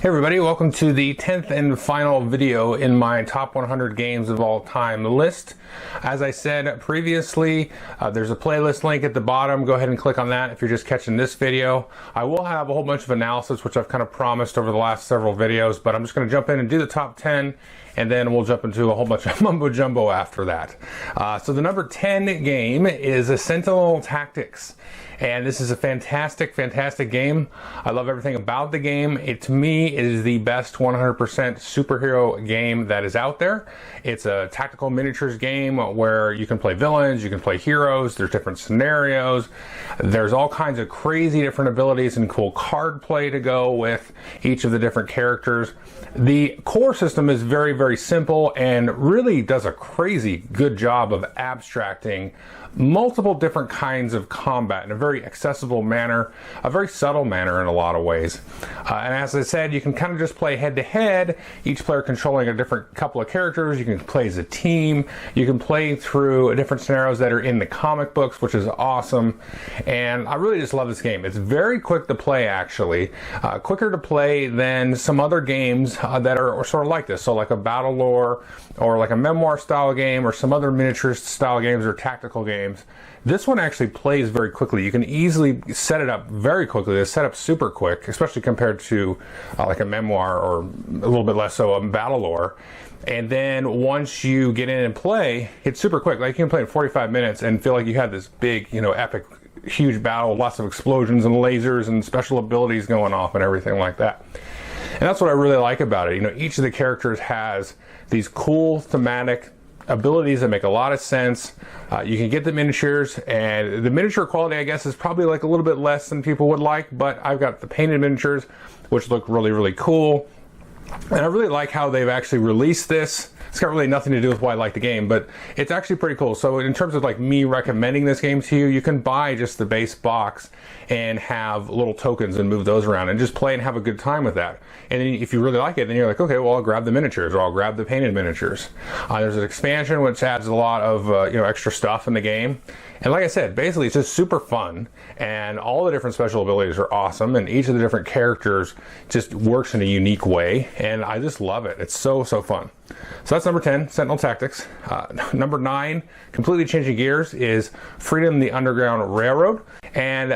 Hey everybody, welcome to the 10th and final video in my top 100 games of all time list. As I said previously, there's a playlist link at the bottom. Go ahead and click on that if you're just catching this video. I will have a whole bunch of analysis, which I've kind of promised over the last several videos, but I'm just going to jump in and do the top 10, and then we'll jump into a whole bunch of mumbo jumbo after that. So the number 10 game is a Sentinel Tactics. And this is a fantastic game. I love everything about the game. It, to me, is the best 100% superhero game that is out there. It's a tactical miniatures game where you can play villains, you can play heroes, there's different scenarios, there's all kinds of crazy different abilities and cool card play to go with each of the different characters. The core system is very simple and really does a crazy good job of abstracting multiple different kinds of combat in a very accessible manner, a very subtle manner in a lot of ways. And as I said, you can kind of just play head to head, each player controlling a different couple of characters. You can play as a team, you can play through different scenarios that are in the comic books, which is awesome. And I really just love this game. It's very quick to play, actually, quicker to play than some other games that are sort of like this. So like a battle lore or like a memoir style game or some other miniature style games or tactical games. This one actually plays very quickly. You can easily set it up very quickly. The setup's super quick, especially compared to like a memoir or a little bit less so a battle lore. And then once you get in and play, it's super quick. Like you can play in 45 minutes and feel like you had this big, epic, huge battle, lots of explosions and lasers and special abilities going off and everything like that. And that's what I really like about it. Each of the characters has these cool thematic abilities that make a lot of sense. You can get the miniatures, and the miniature quality, I guess, is probably like a little bit less than people would like, but I've got the painted miniatures, which look really cool. And I really like how they've actually released this. It's got really nothing to do with why I like the game, but it's actually pretty cool. So in terms of like me recommending this game to you, you can buy just the base box and have little tokens and move those around and just play and have a good time with that. And then if you really like it, then you're like, okay, well, I'll grab the miniatures or I'll grab the painted miniatures. There's an expansion which adds a lot of extra stuff in the game. And like I said, basically it's just super fun, and all the different special abilities are awesome, and each of the different characters just works in a unique way, and I just love it. It's so fun. So that's number 10, Sentinel Tactics. Number 9, completely changing gears, is Freedom the Underground Railroad. And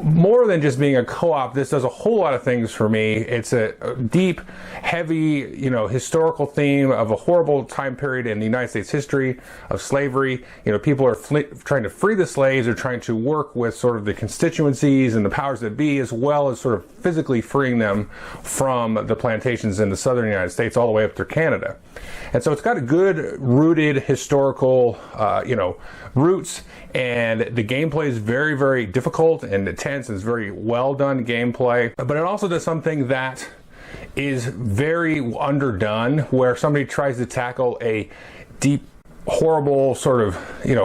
more than just being a co-op, this does a whole lot of things for me. It's a deep, heavy, historical theme of a horrible time period in the United States history of slavery. People are trying to free the slaves, or trying to work with sort of the constituencies and the powers that be, as well as sort of physically freeing them from the plantations in the southern United States all the way up through Canada. And so it's got a good rooted historical, roots, and the gameplay is very difficult and intense, and it's very well done gameplay. But it also does something that is very underdone, where somebody tries to tackle a deep, horrible sort of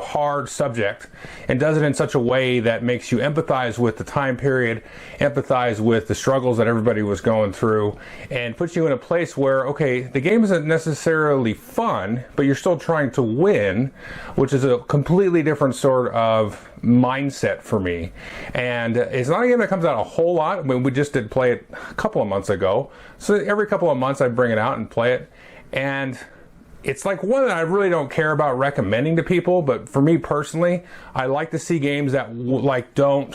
hard subject and does it in such a way that makes you empathize with the time period, empathize with the struggles that everybody was going through, and puts you in a place where, okay, the game isn't necessarily fun, but you're still trying to win, which is a completely different sort of mindset for me. And it's not a game that comes out a whole lot. I mean, we just did play it a couple of months ago, so every couple of months I bring it out and play it, and it's like one that I really don't care about recommending to people, but for me personally, I like to see games that don't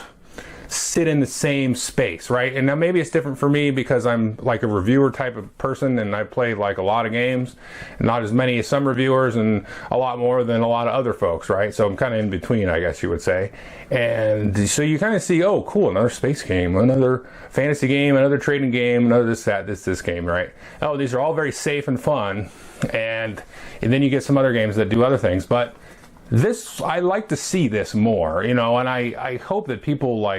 sit in the same space, right? And now maybe it's different for me because I'm like a reviewer type of person, and I play like a lot of games, not as many as some reviewers and a lot more than a lot of other folks, right? So I'm kind of in between, I guess you would say. And so you kind of see, oh, cool, another space game, another fantasy game, another trading game, another this game, right? Oh, these are all very safe and fun. And then you get some other games that do other things, but this, I like to see this more, and I hope that people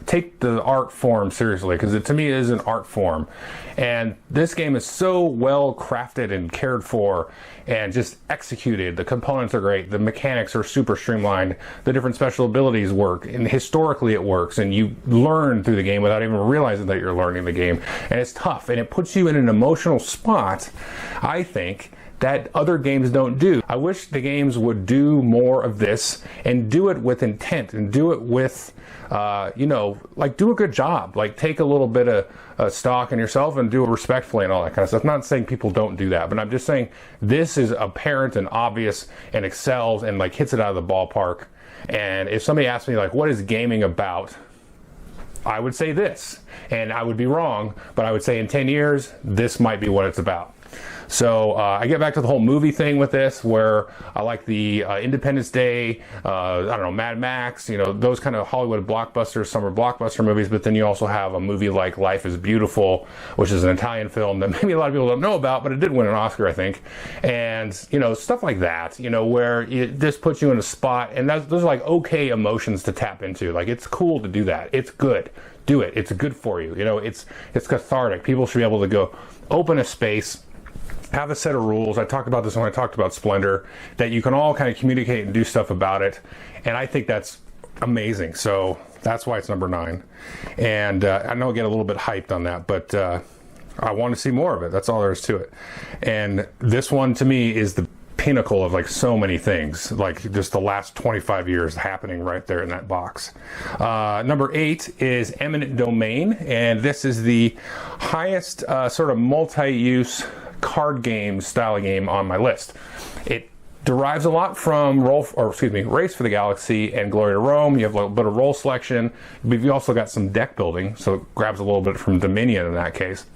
take the art form seriously, because to me it is an art form, and this game is so well crafted and cared for and just executed. The components are great, the mechanics are super streamlined, the different special abilities work, and historically it works, and you learn through the game without even realizing that you're learning the game. And it's tough, and it puts you in an emotional spot, I think, that other games don't do. I wish the games would do more of this and do it with intent and do it with, you know, like do a good job. Like take a little bit of stock in yourself and do it respectfully and all that kind of stuff. I'm not saying people don't do that, but I'm just saying this is apparent and obvious and excels and like hits it out of the ballpark. And if somebody asks me like, what is gaming about? I would say this, and I would be wrong, but I would say in 10 years, this might be what it's about. So I get back to the whole movie thing with this, where I like the Independence Day, I don't know, Mad Max, you know, those kind of Hollywood blockbusters, summer blockbuster movies, but then you also have a movie like Life is Beautiful, which is an Italian film that maybe a lot of people don't know about, but it did win an Oscar, I think. And, you know, stuff like that, you know, where this puts you in a spot, and those are like okay emotions to tap into. Like, it's cool to do that. It's good. Do it. It's good for you. You know, it's cathartic. People should be able to go open a space, have a set of rules. I talked about this when I talked about Splendor, that you can all kind of communicate and do stuff about it. And I think that's amazing. So that's why it's number 9. And I know I get a little bit hyped on that, but I want to see more of it. That's all there is to it. And this one to me is the pinnacle of like so many things, like just the last 25 years happening right there in that box. Number 8 is Eminent Domain, and this is the highest sort of multi-use card game style game on my list. It derives a lot from Race for the Galaxy and Glory to Rome. You have a little bit of role selection, but you also got some deck building, so it grabs a little bit from Dominion in that case.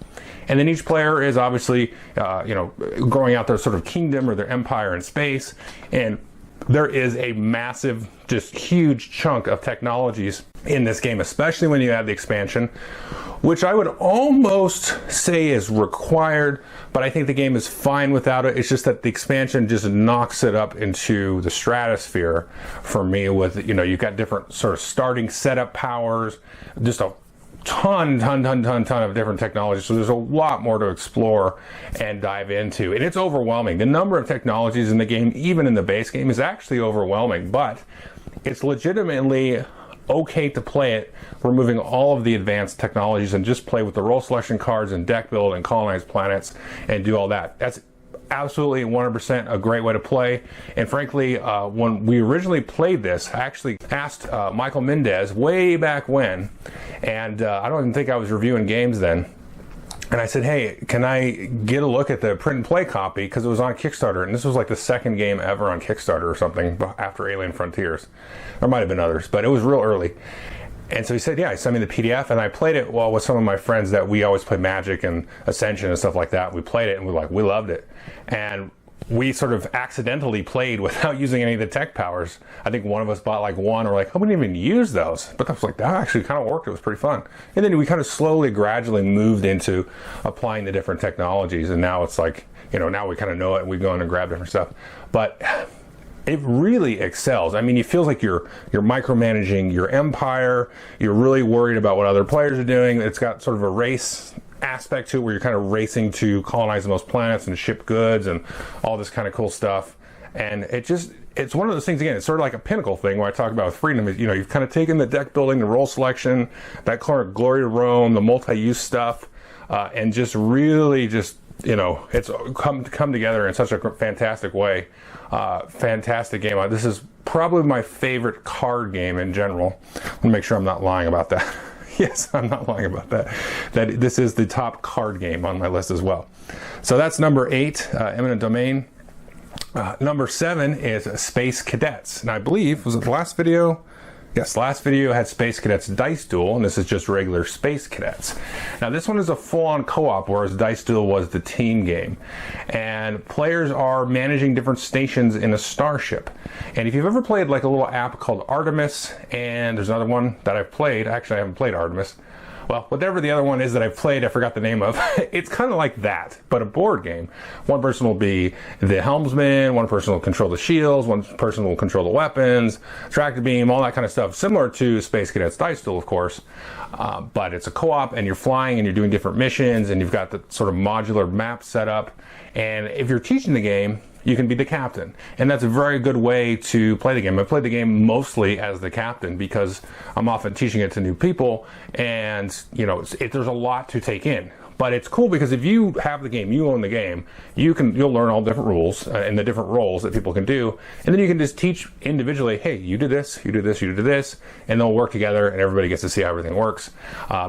And then each player is obviously, you know, growing out their sort of kingdom or their empire in space. And there is a massive, just huge chunk of technologies in this game, especially when you add the expansion, which I would almost say is required, but I think the game is fine without it. It's just that the expansion just knocks it up into the stratosphere for me with, you know, you've got different sort of starting setup powers, just a ton of different technologies. So there's a lot more to explore and dive into. And it's overwhelming. The number of technologies in the game, even in the base game, is actually overwhelming, but it's legitimately okay to play it, removing all of the advanced technologies and just play with the role selection cards and deck build and colonize planets and do all that. That's absolutely 100% a great way to play. And frankly, when we originally played this, I actually asked Michael Mendez way back when, and I don't even think I was reviewing games then, and I said, hey, can I get a look at the print and play copy, because it was on Kickstarter, and this was like the second game ever on Kickstarter or something after Alien Frontiers. There might have been others, but it was real early. And so he said, yeah, he sent me the PDF, and I played it with some of my friends that we always play Magic and Ascension and stuff like that. We played it, and we loved it. And we sort of accidentally played without using any of the tech powers. I think one of us bought like one, or like, oh, we didn't even use those. But I was like, that actually kind of worked. It was pretty fun. And then we kind of slowly, gradually moved into applying the different technologies. And now it's like, you know, now we kind of know it, and we go in and grab different stuff. But it really excels. I mean, it feels like you're micromanaging your empire. You're really worried about what other players are doing. It's got sort of a race aspect to it, where you're kind of racing to colonize the most planets and ship goods and all this kind of cool stuff. And it's one of those things, again, it's sort of like a pinnacle thing where I talk about with Freedom. You know, you've kind of taken the deck building, the role selection, that Glory to Rome, the multi-use stuff, and just really just, you know, it's come together in such a fantastic way. Fantastic game. This is probably my favorite card game in general. Let me make sure I'm not lying about that. Yes, I'm not lying about that. That this is the top card game on my list as well. So that's number 8, Eminent Domain. Number 7 is Space Cadets. And I believe, was it the last video? Yes, last video had Space Cadets Dice Duel, and this is just regular Space Cadets. Now this one is a full-on co-op, whereas Dice Duel was the team game. And players are managing different stations in a starship. And if you've ever played like a little app called Artemis, and there's another one that I've played, actually I haven't played Artemis, well, whatever the other one is that I've played, I forgot the name of. It's kind of like that, but a board game. One person will be the helmsman, one person will control the shields, one person will control the weapons, tractor beam, all that kind of stuff. Similar to Space Cadets Dice Duel, of course, but it's a co-op, and you're flying and you're doing different missions, and you've got the sort of modular map set up. And if you're teaching the game, you can be the captain. And that's a very good way to play the game. I play the game mostly as the captain because I'm often teaching it to new people, and you know, there's a lot to take in. But it's cool because if you have the game, you own the game, you'll learn all different rules and the different roles that people can do, and then you can just teach individually, hey, you do this, you do this, you do this, and they'll work together and everybody gets to see how everything works.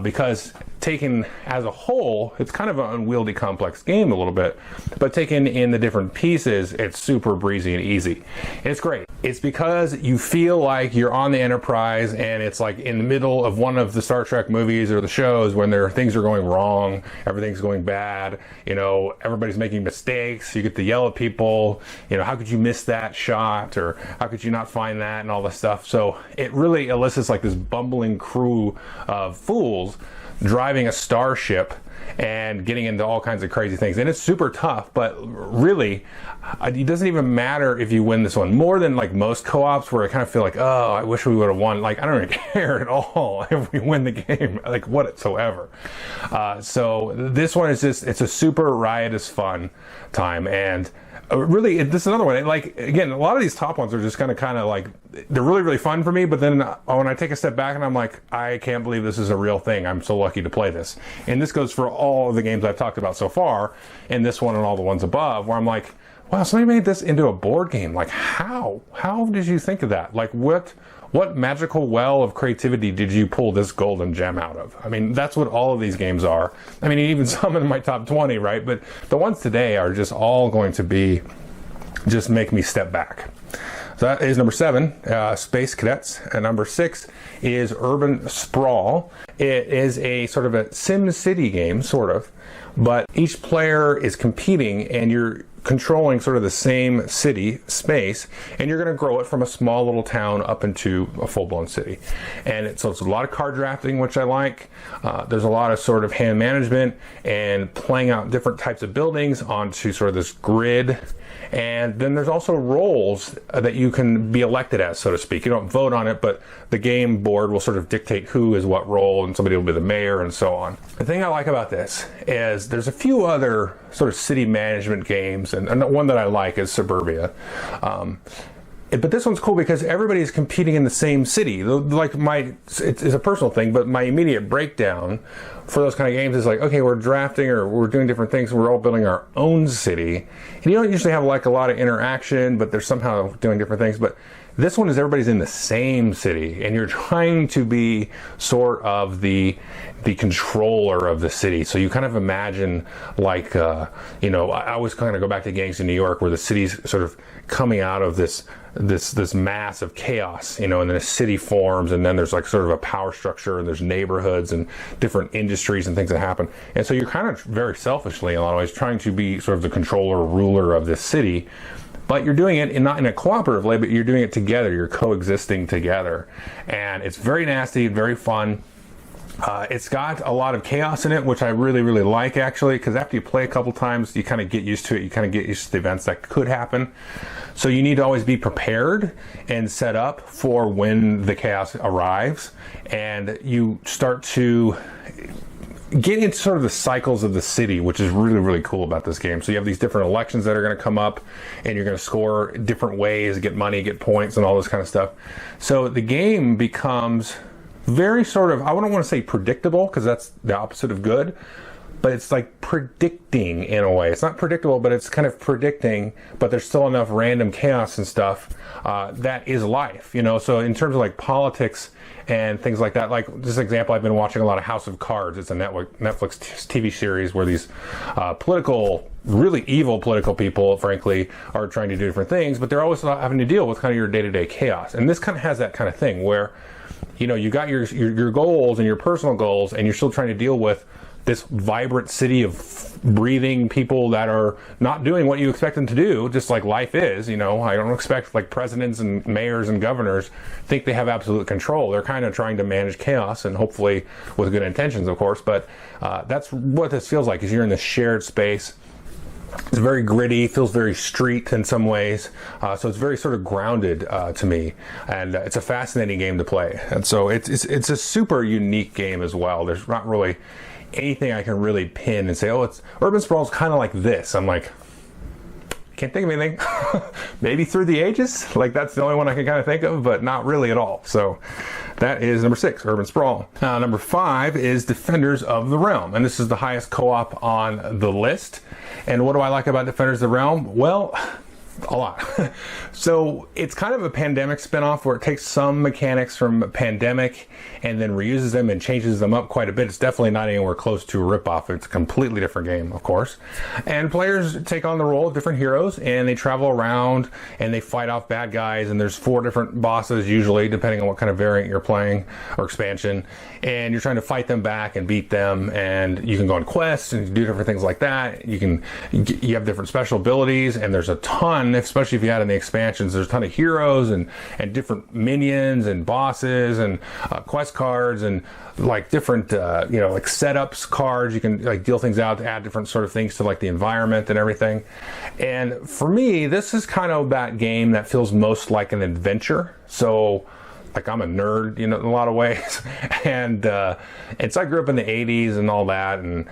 Because taken as a whole, it's kind of an unwieldy, complex game a little bit, but taken in the different pieces, it's super breezy and easy. It's great. It's because you feel like you're on the Enterprise and it's like in the middle of one of the Star Trek movies or the shows when things are going wrong, everything's going bad, everybody's making mistakes, you get to yell at people, how could you miss that shot, or how could you not find that, and all this stuff. So it really elicits like this bumbling crew of fools driving a starship and getting into all kinds of crazy things. And it's super tough, but really, it doesn't even matter if you win this one. More than like most co-ops where I kind of feel like, oh, I wish we would have won. Like, I don't even care at all if we win the game, like whatsoever. So this one is it's a super riotous fun time. And really, this is another one. Like, again, a lot of these top ones are just kind of like, they're really, really fun for me. But then when I take a step back and I'm like, I can't believe this is a real thing. I'm so lucky to play this. And this goes for all of the games I've talked about so far, and this one and all the ones above, where I'm like, wow, somebody made this into a board game. Like, how? How did you think of that? Like, what magical well of creativity did you pull this golden gem out of? I mean, that's what all of these games are. I mean, even some in my top 20, right? But the ones today are just all going to be, just make me step back. So that is number 7, Space Cadets, and number 6 is Urban Sprawl. It is a sort of a Sim City game, sort of, but each player is competing and you're controlling sort of the same city space, and you're going to grow it from a small little town up into a full-blown city. And so it's a lot of card drafting, which I like. There's a lot of sort of hand management and playing out different types of buildings onto sort of this grid. And then there's also roles that you can be elected as, so to speak. You don't vote on it, but the game board will sort of dictate who is what role, and somebody will be the mayor and so on. The thing I like about this is there's a few other sort of city management games, and one that I like is Suburbia. But this one's cool because everybody's competing in the same city. Like it's a personal thing, but my immediate breakdown for those kind of games is like, okay, we're drafting or we're doing different things. We're all building our own city, and you don't usually have like a lot of interaction, but they're somehow doing different things. But this one is everybody's in the same city, and you're trying to be sort of the controller of the city. So you kind of imagine like, I always kind of go back to Gangs in New York, where the city's sort of coming out of this mass of chaos, and then a city forms, and then there's like sort of a power structure, and there's neighborhoods and different industries and things that happen. And so you're kind of very selfishly, in a lot of ways, trying to be sort of the controller, ruler of this city. But you're doing it not in a cooperative way, but you're doing it together. You're coexisting together. And it's very nasty, very fun. It's got a lot of chaos in it, which I really, really like, actually, because after you play a couple times, you kind of get used to it. You kind of get used to the events that could happen. So you need to always be prepared and set up for when the chaos arrives. And you start to get into sort of the cycles of the city, which is really, really cool about this game. So you have these different elections that are going to come up, and you're going to score different ways, get money, get points, and all this kind of stuff. So the game becomes very sort of, I wouldn't want to say predictable, because that's the opposite of good, but it's like predicting in a way. It's not predictable, but it's kind of predicting, but there's still enough random chaos and stuff that is life, So in terms of like politics and things like that, like this example, I've been watching a lot of House of Cards. It's a Netflix TV series where these really evil political people, frankly, are trying to do different things, but they're always having to deal with kind of your day-to-day chaos. And this kind of has that kind of thing where, you got your goals and your personal goals, and you're still trying to deal with this vibrant city of breathing people that are not doing what you expect them to do, just like life is. I don't expect like presidents and mayors and governors think they have absolute control. They're kind of trying to manage chaos, and hopefully with good intentions, of course. But that's what this feels like, is you're in this shared space. It's very gritty, feels very street in some ways, so it's very sort of grounded to me, and it's a fascinating game to play. And so it's a super unique game as well. There's not really anything I can really pin and say, oh, it's Urban Sprawl is kind of like this. I'm like, can't think of anything. Maybe Through the Ages, like that's the only one I can kind of think of, but not really at all. So That is number 6, Urban Sprawl. Number 5 is Defenders of the Realm, and this is the highest co-op on the list. And what do I like about Defenders of the Realm? Well, a lot. So it's kind of a Pandemic spinoff where it takes some mechanics from Pandemic and then reuses them and changes them up quite a bit. It's definitely not anywhere close to a ripoff. It's a completely different game, of course. And players take on the role of different heroes, and they travel around and they fight off bad guys, and there's 4 different bosses usually, depending on what kind of variant you're playing or expansion. And you're trying to fight them back and beat them, and you can go on quests and do different things like that. You have different special abilities, and there's a ton, especially if you add in the expansions, there's a ton of heroes and different minions and bosses and quest cards and like different like setups cards. You can like deal things out to add different sort of things to like the environment and everything. And for me, this is kind of that game that feels most like an adventure. So like I'm a nerd, in a lot of ways, and so I grew up in the 80s and all that, and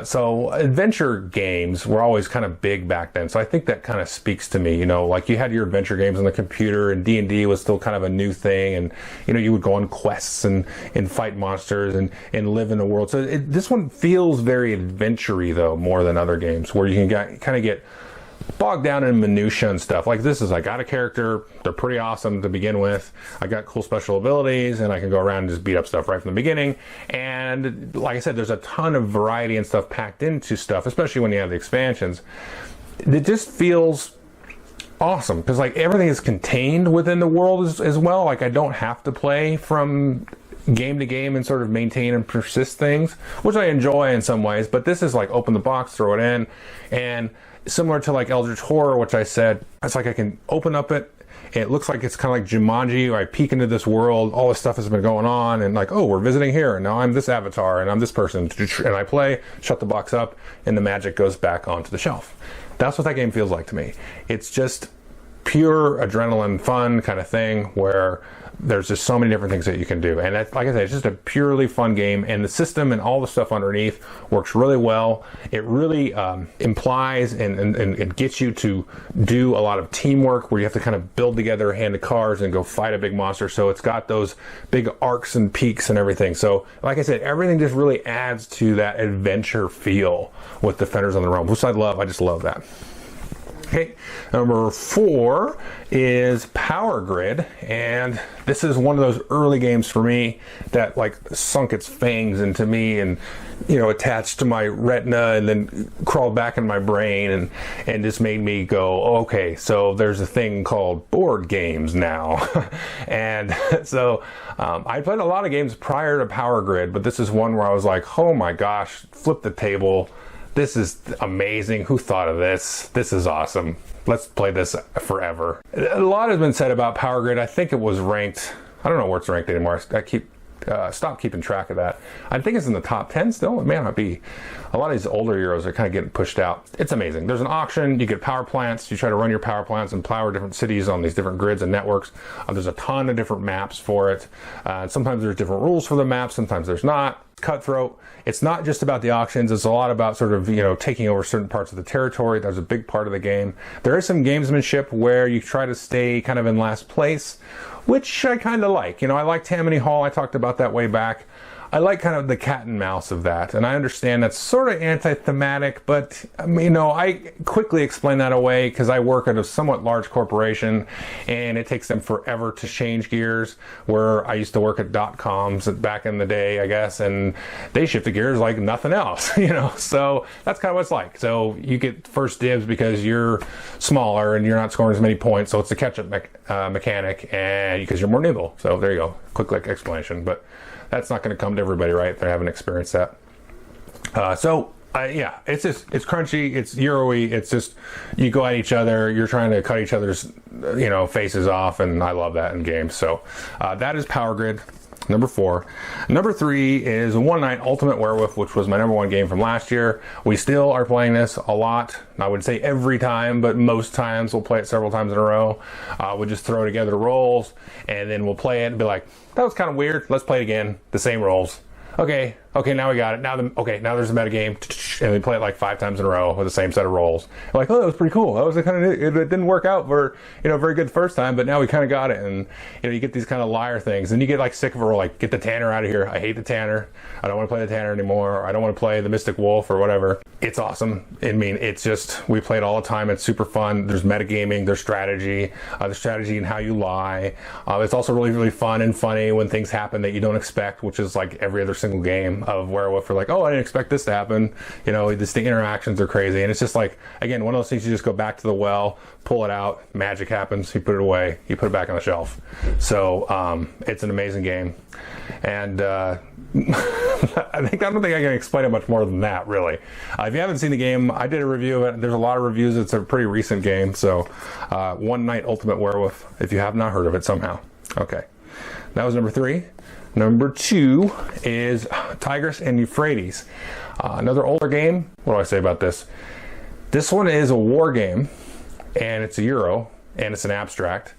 so adventure games were always kind of big back then. So I think that kind of speaks to me, like you had your adventure games on the computer, and D&D was still kind of a new thing, and you would go on quests and fight monsters and live in the world. So this one feels very adventure-y though, more than other games where you can kind of get bogged down in minutia and stuff. Like this is, I got a character, they're pretty awesome to begin with, I got cool special abilities, and I can go around and just beat up stuff right from the beginning. And like I said, there's a ton of variety and stuff packed into stuff, especially when you have the expansions. It just feels awesome because like everything is contained within the world as well. Like I don't have to play from game to game and sort of maintain and persist things, which I enjoy in some ways, but this is like open the box, throw it in. And similar to like Eldritch Horror, which I said, it's like I can open up it looks like it's kind of like Jumanji, where I peek into this world, all this stuff has been going on, and like, oh, we're visiting here, and now I'm this avatar, and I'm this person, and I play, shut the box up, and the magic goes back onto the shelf. That's what that game feels like to me. It's just pure adrenaline fun kind of thing where there's just so many different things that you can do. And like I said, it's just a purely fun game, and the system and all the stuff underneath works really well. It really implies and gets you to do a lot of teamwork where you have to kind of build together a hand of cards and go fight a big monster. So it's got those big arcs and peaks and everything. So like I said, everything just really adds to that adventure feel with Defenders of the Realm, which I love. I just love that. Okay, number 4 is Power Grid, and this is one of those early games for me that like sunk its fangs into me and attached to my retina and then crawled back in my brain and just made me go, okay, so there's a thing called board games now. And so I played a lot of games prior to Power Grid, but this is one where I was like, oh my gosh, flip the table. This is amazing. Who thought of this? This is awesome. Let's play this forever. A lot has been said about Power Grid. I think it was ranked, I don't know where it's ranked anymore. I stopped keeping track of that. I think it's in the top 10 still. It may not be. A lot of these older heroes are kind of getting pushed out. It's amazing. There's an auction. You get power plants. You try to run your power plants and power different cities on these different grids and networks. There's a ton of different maps for it. Sometimes there's different rules for the maps. Sometimes there's not. Cutthroat. It's not just about the auctions. It's a lot about sort of, taking over certain parts of the territory. That's a big part of the game. There is some gamesmanship where you try to stay kind of in last place, which I kind of like. I like Tammany Hall. I talked about that way back. I like kind of the cat and mouse of that, and I understand that's sort of anti-thematic, but I quickly explain that away because I work at a somewhat large corporation, and it takes them forever to change gears. Where I used to work at .coms back in the day, I guess, and they shifted gears like nothing else, So that's kind of what it's like. So you get first dibs because you're smaller and you're not scoring as many points, so it's a catch-up mechanic, and because you're more nimble. So there you go, quick explanation, but that's not going to come to everybody, right? They haven't experienced that. Yeah, it's crunchy, it's Euro-y, it's just, you go at each other, you're trying to cut each other's, faces off, and I love that in games. So that is Power Grid, number 4. Number 3 is One Night Ultimate Werewolf, which was my number 1 game from last year. We still are playing this a lot. I would say every time, but most times we'll play it several times in a row. We'll just throw together roles, and then we'll play it and be like, that was kind of weird. Let's play it again. The same roles. Okay, now we got it. Now there's a meta game. and we play it like 5 times in a row with the same set of rolls. We're like, oh, that was pretty cool. That was kind of, it didn't work out for, very good the first time, but now we kind of got it. And you get these kind of liar things, and you get like sick of it, or like, get the Tanner out of here. I hate the Tanner. I don't want to play the Tanner anymore. Or I don't want to play the Mystic Wolf or whatever. It's awesome. I mean, it's just, we play it all the time. It's super fun. There's metagaming, there's strategy and how you lie. It's also really, really fun and funny when things happen that you don't expect, which is like every other single game of Werewolf. We're like, oh, I didn't expect this to happen. The interactions are crazy. And it's just like, again, one of those things you just go back to the well, pull it out, magic happens, you put it away, you put it back on the shelf. So it's an amazing game. And I don't think I can explain it much more than that, really. If you haven't seen the game, I did a review of it. There's a lot of reviews. It's a pretty recent game. So One Night Ultimate Werewolf, if you have not heard of it somehow. Okay, that was number 3. Number 2 is Tigris and Euphrates. Another older game. What do I say about this? This one is a war game, and it's a Euro, and it's an abstract,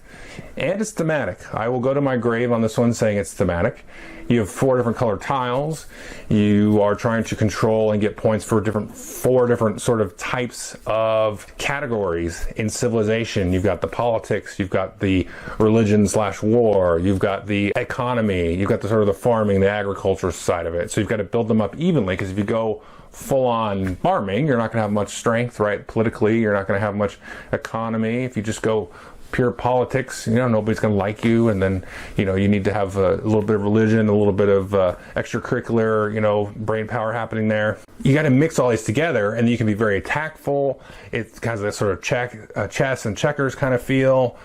and it's thematic. I will go to my grave on this one saying it's thematic. You have 4 different colored tiles. You are trying to control and get points for 4 different sort of types of categories in civilization. You've got the politics, you've got the religion/war, you've got the economy, you've got the sort of the farming, the agriculture side of it. So you've got to build them up evenly, because if you go full-on farming, you're not going to have much strength, right? Politically, you're not going to have much economy. If you just go pure politics, nobody's going to like you, and then you need to have a little bit of religion, a little bit of extracurricular brain power happening there. You got to mix all these together, and you can be very tactful. It's kind of that sort of chess and checkers kind of feel.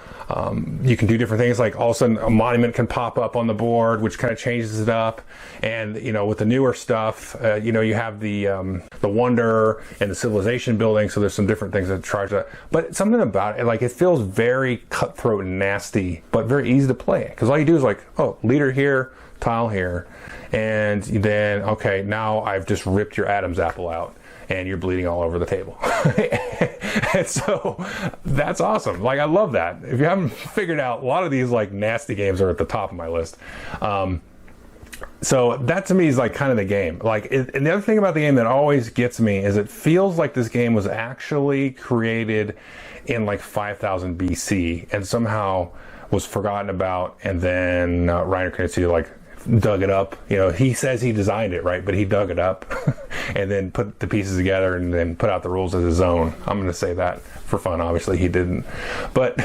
You can do different things, like all of a sudden a monument can pop up on the board, which kind of changes it up. And with the newer stuff, you have the wonder and the civilization building. So there's some different things that charge that. But something about it, like, it feels very cutthroat and nasty, but very easy to play. Because all you do is like, oh, leader here, tile here, and then okay, now I've just ripped your Adam's apple out, and you're bleeding all over the table. And so that's awesome. Like, I love that. If you haven't figured out, a lot of these like nasty games are at the top of my list. So that to me is like kind of the game. Like, and the other thing about the game that always gets me is it feels like this game was actually created in like 5000 BC and somehow was forgotten about, and then Reiner Knizia like dug it up. He says he designed it, right? But he dug it up and then put the pieces together and then put out the rules as his own. I'm going to say that for fun. Obviously he didn't, but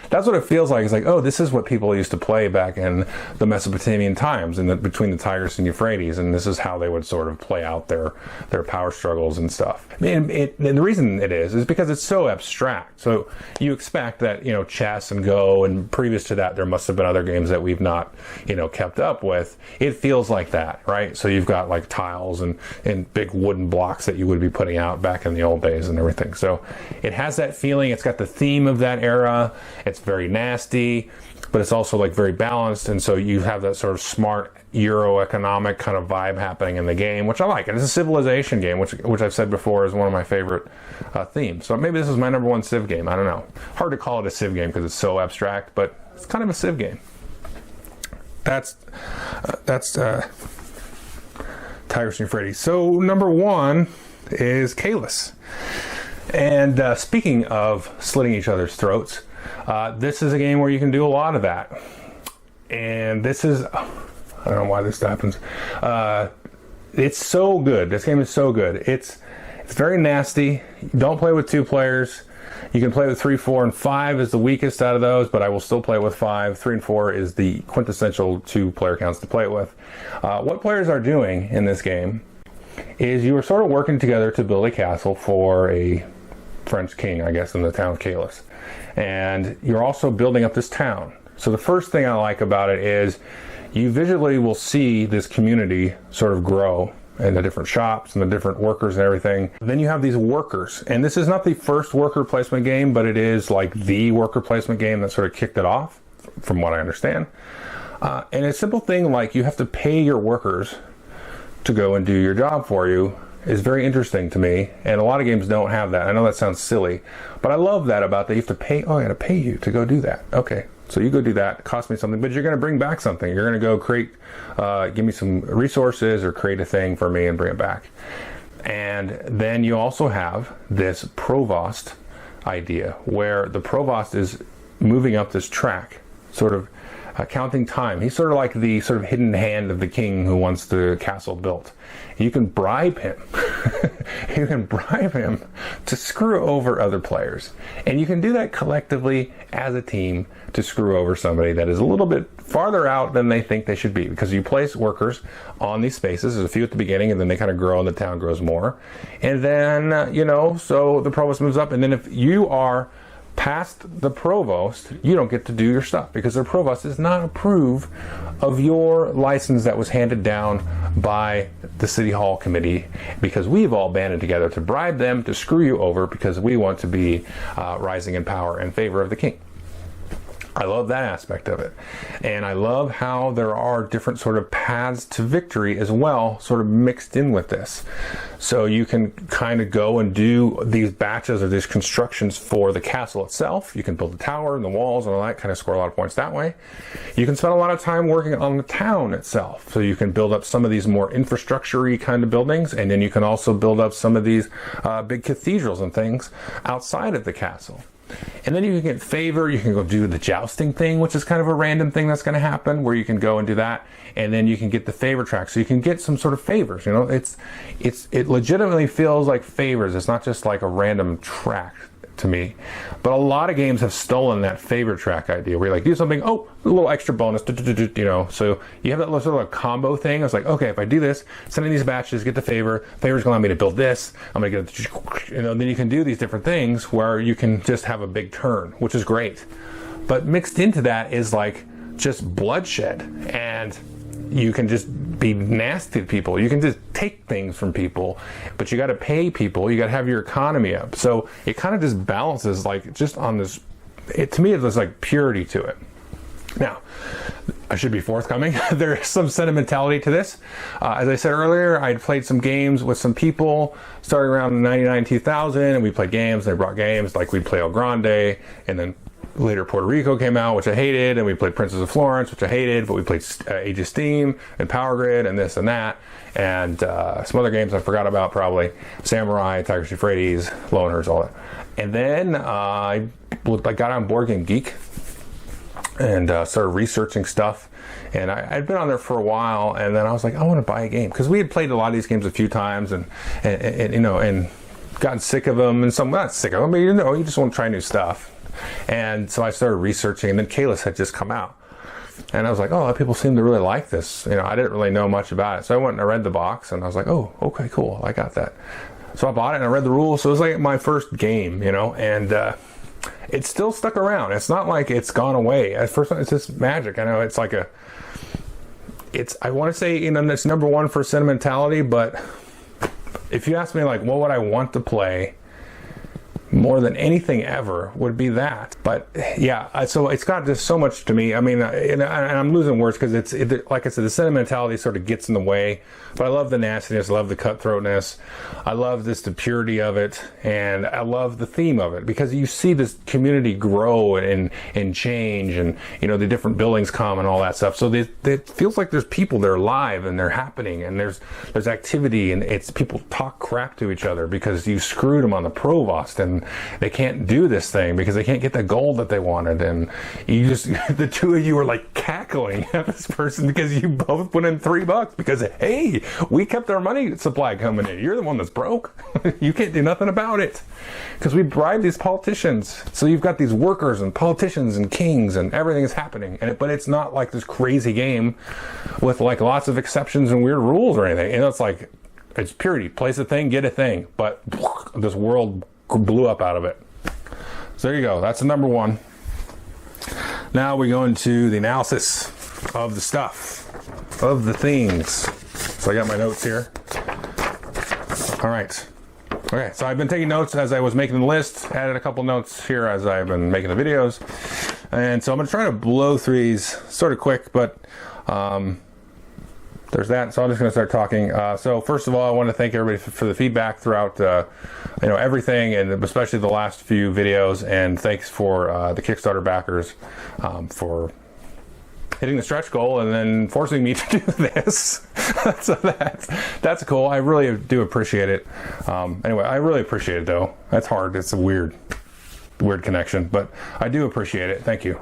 that's what it feels like. It's like, oh, this is what people used to play back in the Mesopotamian times, and between the Tigris and Euphrates, and this is how they would sort of play out their power struggles and stuff. And the reason it is because it's so abstract. So you expect that chess and Go, and previous to that there must have been other games that we've not kept up with. It feels like that, right? So you've got like tiles and big wooden blocks that you would be putting out back in the old days and everything. So it has that feeling. It's got the theme of that era. It's very nasty, but it's also like very balanced. And so you have that sort of smart Euro economic kind of vibe happening in the game, which I like. And it's a civilization game, which I've said before is one of my favorite themes. So maybe this is my number 1 Civ game. I don't know. Hard to call it a Civ game because it's so abstract, but it's kind of a Civ game. That's Tigris and Euphrates. So number 1 is Calais. And speaking of slitting each other's throats, this is a game where you can do a lot of that. And this is, I don't know why this happens. It's so good. This game is so good. It's very nasty. Don't play with 2 players. You can play with 3, 4, and 5 is the weakest out of those, but I will still play with 5. 3 and 4 is the quintessential 2 player counts to play it with. What players are doing in this game is you are sort of working together to build a castle for a French king, I guess, in the town of Calais. And you're also building up this town. So the first thing I like about it is you visually will see this community sort of grow, and the different shops and the different workers and everything. Then you have these workers, and this is not the first worker placement game, but it is like the worker placement game that sort of kicked it off, from what I understand. And a simple thing like you have to pay your workers to go and do your job for you is very interesting to me, and a lot of games don't have that. I know that sounds silly, but I love that about that. You have to pay, oh, I gotta pay you to go do that. Okay, so you go do that, it costs me something, but you're gonna bring back something. You're gonna go create, give me some resources or create a thing for me and bring it back. And then you also have this provost idea, where the provost is moving up this track, sort of counting time. He's sort of like the sort of hidden hand of the king who wants the castle built. You can bribe him. You can bribe him to screw over other players. And you can do that collectively as a team to screw over somebody that is a little bit farther out than they think they should be, because you place workers on these spaces. There's a few at the beginning, and then they kind of grow and the town grows more. And then, you know, so the provost moves up, and then if you are past the provost, you don't get to do your stuff, because the provost does not approve of your license that was handed down by the city hall committee, because we've all banded together to bribe them to screw you over because we want to be rising in power in favor of the king. I love that aspect of it. And I love how there are different sort of paths to victory as well, sort of mixed in with this. So you can kind of go and do these batches of these constructions for the castle itself. You can build the tower and the walls and all that, kind of score a lot of points that way. You can spend a lot of time working on the town itself. So you can build up some of these more infrastructure-y kind of buildings, and then you can also build up some of these big cathedrals and things outside of the castle. And then you can get favor. You can go do the jousting thing, which is kind of a random thing that's going to happen, where you can go and do that, and then you can get the favor track, so you can get some sort of favors. You know, it legitimately feels like favors. It's not just like a random track to me. But a lot of games have stolen that favor track idea, where you like do something, oh, a little extra bonus, you know. So you have that little sort of a combo thing. It's like, okay, if I do this, send in these batches, get the favor's going to allow me to build this. I'm going to get, you know, then you can do these different things where you can just have a big turn, which is great. But mixed into that is like just bloodshed, and you can just be nasty to people. You can just take things from people, but you got to pay people. You got to have your economy up. So it kind of just balances, like, just on this. To me, there's like purity to it. Now, I should be forthcoming. There is some sentimentality to this. As I said earlier, I'd played some games with some people starting around 99, 2000, and we played games. They brought games like we'd play El Grande, and then later Puerto Rico came out, which I hated, and we played Princess of Florence, which I hated, but we played Age of Steam and Power Grid and this and that, and some other games I forgot about probably. Samurai, Tigris and Euphrates, Loners, all that. And then I got on Board Game Geek and started researching stuff, and I'd been on there for a while, and then I was like, I want to buy a game, because we had played a lot of these games a few times, and you know, and gotten sick of them, and some not sick of them, but you know, you just want to try new stuff. And so I started researching, and then Calais had just come out, and I was like, oh, people seem to really like this. You know, I didn't really know much about it, so I went and I read the box, and I was like, oh, okay, cool, I got that. So I bought it and I read the rules. So it was like my first game, you know, and it's still stuck around. It's not like it's gone away. At first, it's just magic. I know it's like I want to say, you know, it's number one for sentimentality, but if you ask me, like, what would I want to play more than anything ever, would be that. But yeah, so it's got just so much to me. I mean, and I'm losing words, because like I said, the sentimentality sort of gets in the way. But I love the nastiness, I love the cutthroatness, I love the purity of it, and I love the theme of it, because you see this community grow and change, and you know, the different buildings come and all that stuff. So it feels like there's people, they're alive and they're happening, and there's activity, and it's people talk crap to each other because you screwed them on the provost, and they can't do this thing because they can't get the gold that they wanted, and you just the two of you are like cackling at this person because you both put in $3 because, hey, we kept our money supply coming in. You're the one that's broke. You can't do nothing about it because we bribe these politicians. So you've got these workers and politicians and kings, and everything is happening. But it's not like this crazy game with like lots of exceptions and weird rules or anything. And it's like, it's purity. Place a thing, get a thing. But this world blew up out of it. So there you go. That's the number one. Now we go into the analysis of the stuff, of the things. So I got my notes here. All right. Okay, so I've been taking notes as I was making the list, added a couple notes here as I've been making the videos. And so I'm going to try to blow through these sort of quick, but there's that. So I'm just going to start talking. So first of all, I want to thank everybody for the feedback throughout you know, everything, and especially the last few videos. And thanks for the Kickstarter backers for hitting the stretch goal and then forcing me to do this. So that's cool. I really do appreciate it. Anyway, I really appreciate it though. That's hard. It's a weird connection, but I do appreciate it. Thank you.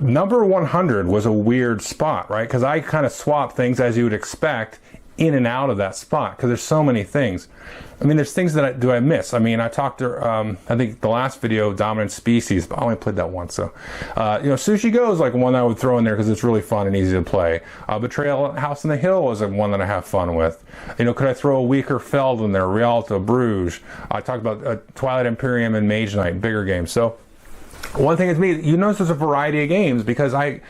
Number 100 was a weird spot, right? Because I kind of swap things as you would expect in and out of that spot because there's so many things. I mean, there's things that I miss. I mean, I talked to, I think the last video, Dominant Species, but I only played that once. So, Sushi Go is like one I would throw in there because it's really fun and easy to play. Betrayal House on the Hill is one that I have fun with. Could I throw a weaker Feld in there? Rialto, Bruges. I talked about Twilight Imperium and Mage Knight, bigger games. So, one thing is you notice there's a variety of games because I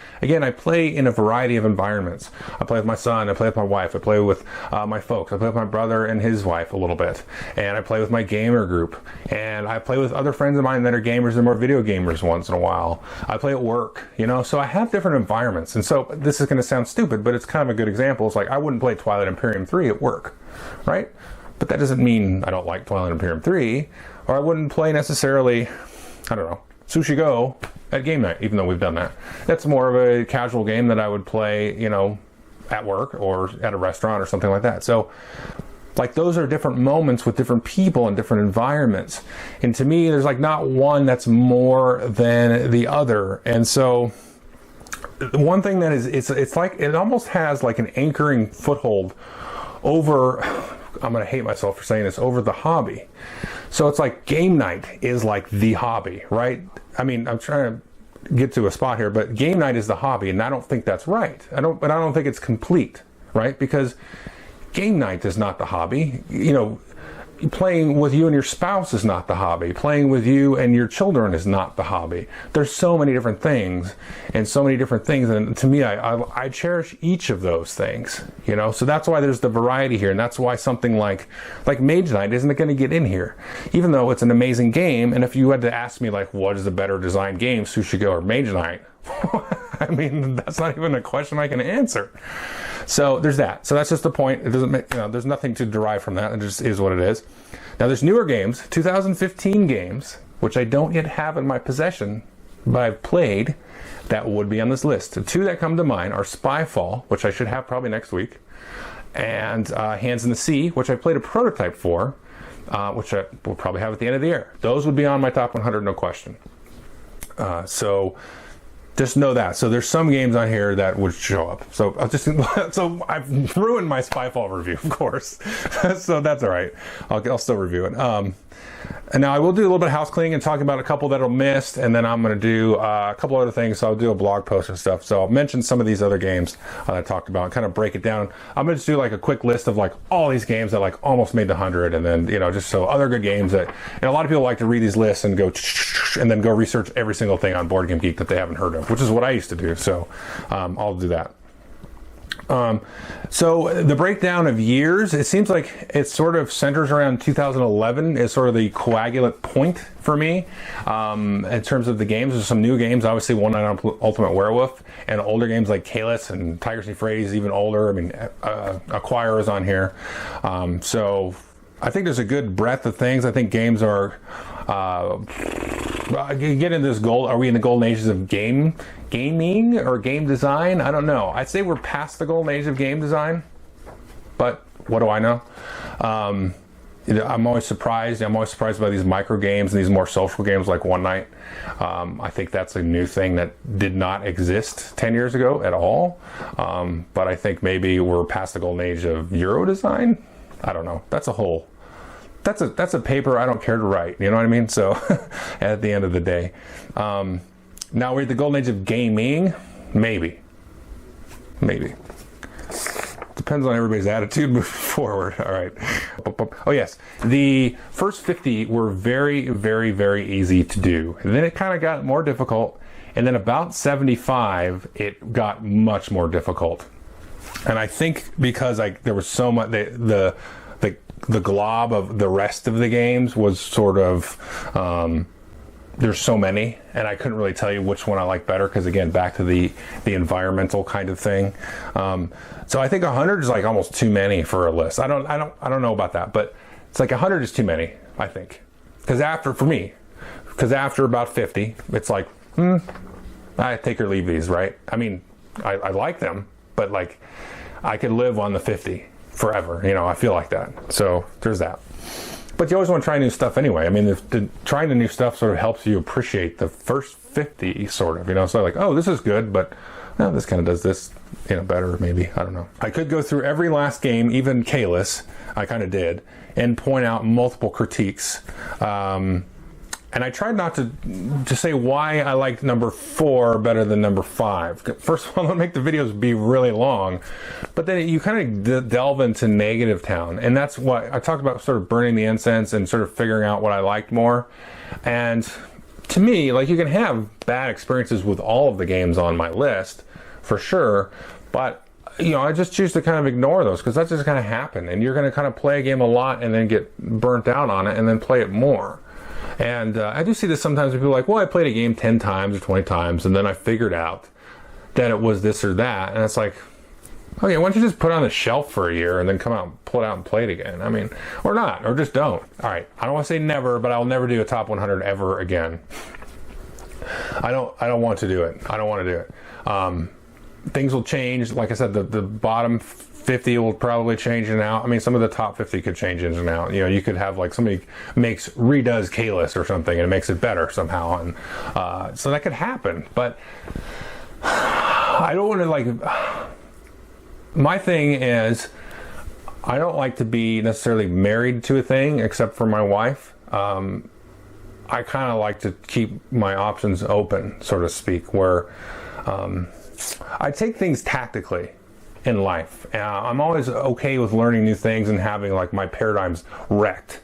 play in a variety of environments. I play with my son, I play with my wife, I play with my folks, I play with my brother and his wife a little bit, and I play with my gamer group, and I play with other friends of mine that are gamers and more video gamers once in a while. I play at work, so I have different environments, and so this is going to sound stupid, but it's kind of a good example. It's like I wouldn't play Twilight Imperium 3 at work, right? But that doesn't mean I don't like Twilight Imperium 3, or I wouldn't play necessarily, I don't know, Sushi Go at game night, even though we've done that. That's more of a casual game that I would play, at work or at a restaurant or something like that. So, like, those are different moments with different people and different environments. And to me, there's like not one that's more than the other. And so, one thing that is, it's like, it almost has like an anchoring foothold over, I'm going to hate myself for saying this, over the hobby. So it's like game night is like the hobby, right? I mean, I'm trying to get to a spot here, but game night is the hobby, and I don't think that's right. I don't think it's complete, right? Because game night is not the hobby. Playing with you and your spouse is not the hobby. Playing with you and your children is not the hobby. There's so many different things, and to me, I cherish each of those things, so that's why there's the variety here, and that's why something like Mage Knight isn't going to get in here, even though it's an amazing game. And if you had to ask me, like, what is a better designed game, Sushi Go or Mage Knight, I mean, that's not even a question I can answer. So there's that. So that's just the point. It doesn't make, there's nothing to derive from that. It just is what it is. Now there's newer games, 2015 games, which I don't yet have in my possession, but I've played, that would be on this list. The two that come to mind are Spyfall, which I should have probably next week, and Hands in the Sea, which I played a prototype for, which I will probably have at the end of the year. Those would be on my top 100, no question. So just know that. So there's some games on here that would show up. So so I've ruined my Spyfall review, of course. So that's all right. I'll still review it. And now I will do a little bit of house cleaning and talk about a couple that are missed, and then I'm going to do a couple other things. So I'll do a blog post and stuff. So I'll mention some of these other games that I talked about and kind of break it down. I'm going to just do like a quick list of like all these games that like almost made the 100, and then just so other good games that, and a lot of people like to read these lists and go and then go research every single thing on Board Game Geek that they haven't heard of, which is what I used to do. So I'll do that. So the breakdown of years, it seems like it sort of centers around 2011 is sort of the coagulate point for me. In terms of the games, there's some new games, obviously One Night on Ultimate Werewolf, and older games like Calais and Tigris and Euphrates, even older. I mean, Acquire is on here. So I think there's a good breadth of things. I think games are, get into this are we in the golden ages of gaming or game design? I don't know. I'd say we're past the golden age of game design, but what do I know? I'm always surprised. I'm always surprised by these micro games and these more social games like One Night. I think that's a new thing that did not exist 10 years ago at all. But I think maybe we're past the golden age of Euro design. I don't know. That's a paper I don't care to write. You know what I mean? So at the end of the day, now we're at the golden age of gaming. Maybe. Depends on everybody's attitude moving forward. All right. Oh yes, the first 50 were very, very, very easy to do, and then it kind of got more difficult, and then about 75 it got much more difficult. And I think because there was so much, the glob of the rest of the games was sort of, there's so many, and I couldn't really tell you which one I like better, because again, back to the environmental kind of thing. So I think 100 is like almost too many for a list. I don't know about that, but it's like 100 is too many, I think. Because after about 50, it's like, I take or leave these, right? I mean, I like them, but like I could live on the 50 forever, you know, I feel like that. So there's that. But you always want to try new stuff anyway. I mean, trying the new stuff sort of helps you appreciate the first 50, sort of, you know. So like, oh, this is good, but no, this kind of does this, you know, better maybe. I don't know. I could go through every last game, even Calais, I kind of did, and point out multiple critiques. And I tried not to say why I liked number 4 better than number 5. First of all, don't make the videos be really long, but then you kind of delve into negative town. And that's what I talked about, sort of burning the incense and sort of figuring out what I liked more. And to me, like, you can have bad experiences with all of the games on my list, for sure, but you know, I just choose to kind of ignore those because that's just kind of happen. And you're going to kind of play a game a lot and then get burnt out on it and then play it more. And I do see this sometimes with people like, well, I played a game 10 times or 20 times and then I figured out that it was this or that. And it's like, okay, why don't you just put it on the shelf for a year and then come out and pull it out and play it again? I mean, or not, or just don't. All right, I don't want to say never, but I'll never do a top 100 ever again. I don't want to do it. I don't want to do it. Things will change. Like I said, the bottom 50 will probably change in and out. I mean, some of the top 50 could change in and out. You know, you could have like somebody redoes Calais or something and it makes it better somehow, and so that could happen. But I don't want to, like, my thing is I don't like to be necessarily married to a thing except for my wife. I kind of like to keep my options open, so to speak, where I take things tactically in life. I'm always okay with learning new things and having like my paradigms wrecked.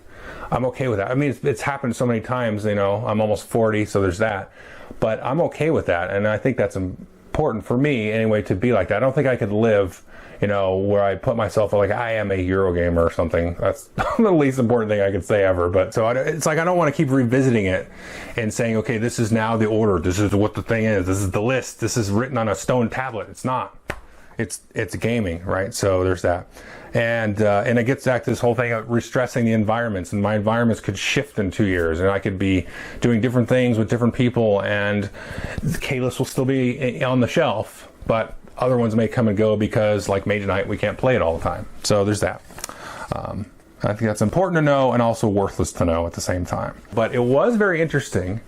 I'm okay with that. I mean, it's happened so many times, you know. I'm almost 40, so there's that. But I'm okay with that, and I think that's important for me anyway to be like that. I don't think I could live, you know, where I put myself like I am a Eurogamer or something. That's the least important thing I could say ever. But so it's like I don't want to keep revisiting it and saying, okay, this is now the order. This is what the thing is. This is the list. This is written on a stone tablet. It's not. It's gaming, right? So there's that. And it gets back to this whole thing of restressing the environments, and my environments could shift in 2 years, and I could be doing different things with different people, and Calais will still be on the shelf, but other ones may come and go because, like Mage Knight, we can't play it all the time. So there's that. I think that's important to know and also worthless to know at the same time. But it was very interesting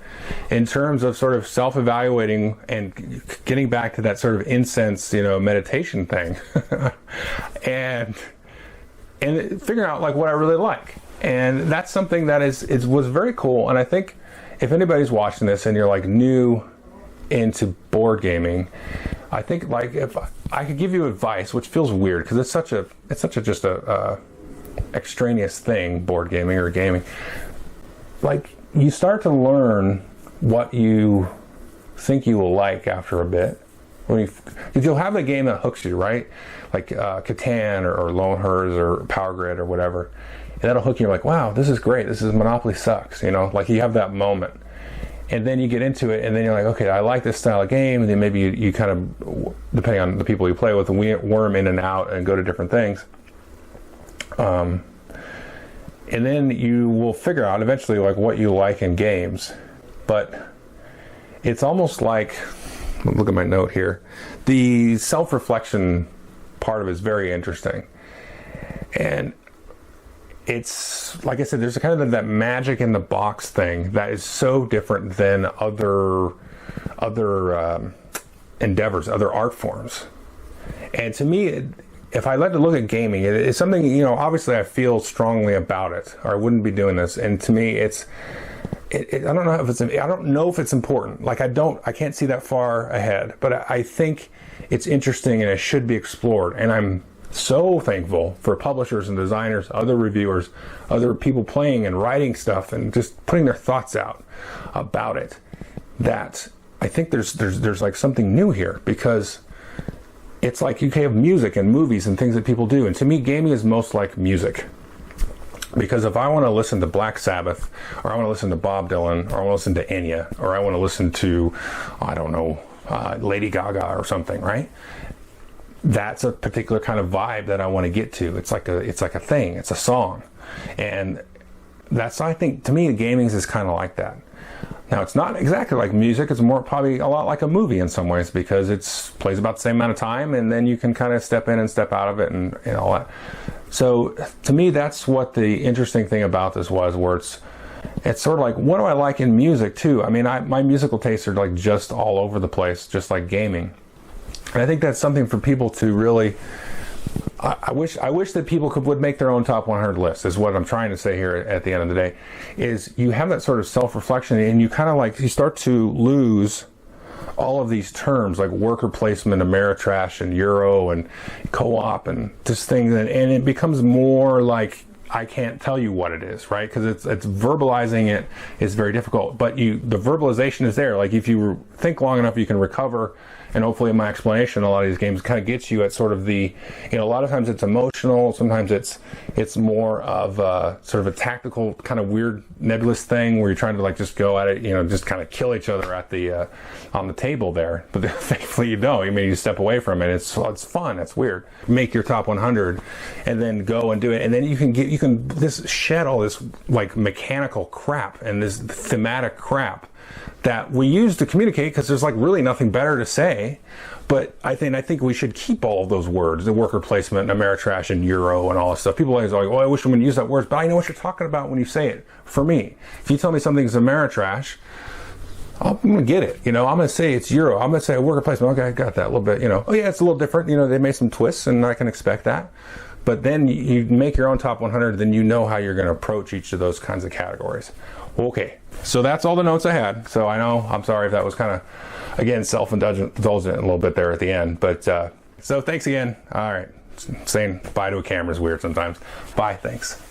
in terms of sort of self-evaluating and getting back to that sort of incense, you know, meditation thing, and figuring out like what I really like. And that's something that was very cool. And I think if anybody's watching this and you're like new into board gaming, I think like if I could give you advice, which feels weird because it's such a just a extraneous thing, board gaming or gaming, like you start to learn what you think you will like after a bit. If you'll have a game that hooks you, right? Like Catan or Lone Herds or Power Grid or whatever, and that'll hook you. You're like, wow, this is great. This is Monopoly sucks. You know, like you have that moment. And then you get into it, and then you're like, okay, I like this style of game. And then maybe you kind of, depending on the people you play with, worm in and out and go to different things. And then you will figure out eventually like what you like in games. But it's almost like, look at my note here, the self-reflection part of it is very interesting. And it's, like I said, there's kind of that magic in the box thing that is so different than other endeavors, other art forms. And to me, if I like to look at gaming, it's something, you know, obviously I feel strongly about it, or I wouldn't be doing this. And to me, I don't know if it's important. Like I can't see that far ahead, but I think it's interesting and it should be explored. And I'm so thankful for publishers and designers, other reviewers, other people playing and writing stuff and just putting their thoughts out about it, that I think there's like something new here, because it's like you can have music and movies and things that people do. And to me, gaming is most like music. Because if I want to listen to Black Sabbath, or I want to listen to Bob Dylan, or I want to listen to Enya, or I want to listen to, I don't know, Lady Gaga or something, right? That's a particular kind of vibe that I want to get to. It's like a thing. It's a song. And that's, I think, to me, gaming is kind of like that. Now, it's not exactly like music. It's more probably a lot like a movie in some ways, because it's plays about the same amount of time, and then you can kind of step in and step out of it and all that. So to me, that's what the interesting thing about this was, where it's sort of like, what do I like in music too? I mean, my musical tastes are like just all over the place, just like gaming. And I think that's something for people to really, I wish that people would make their own top 100 lists, is what I'm trying to say here at the end of the day. Is you have that sort of self-reflection, and you kind of like, you start to lose all of these terms like worker placement, Ameritrash, and Euro, and co-op, and just things, and it becomes more like, I can't tell you what it is, right? Because it's verbalizing it is very difficult, but the verbalization is there. Like, if you think long enough, you can recover. And hopefully in my explanation, a lot of these games kind of gets you at sort of the, a lot of times it's emotional, sometimes it's more of sort of a tactical kind of weird nebulous thing where you're trying to like just go at it, just kind of kill each other at the on the table there. But thankfully you don't. I mean, you step away from it. It's fun. It's weird. Make your top 100 and then go and do it. And then you can this shed all this like mechanical crap and this thematic crap that we use to communicate, because there's like really nothing better to say. But I think we should keep all of those words, the worker placement and Ameritrash and Euro and all this stuff. People always are like, oh, I wish we would use that word, but I know what you're talking about when you say it. For me, if you tell me something's Ameritrash, I'm gonna get it. I'm gonna say it's Euro. I'm gonna say worker placement. Okay, I got that a little bit. Oh yeah, it's a little different. They made some twists, and I can expect that. But then you make your own top 100, then you know how you're going to approach each of those kinds of categories. Okay, so that's all the notes I had. So I know, I'm sorry if that was kind of, again, self-indulgent a little bit there at the end. But so thanks again. All right, saying bye to a camera is weird sometimes. Bye, thanks.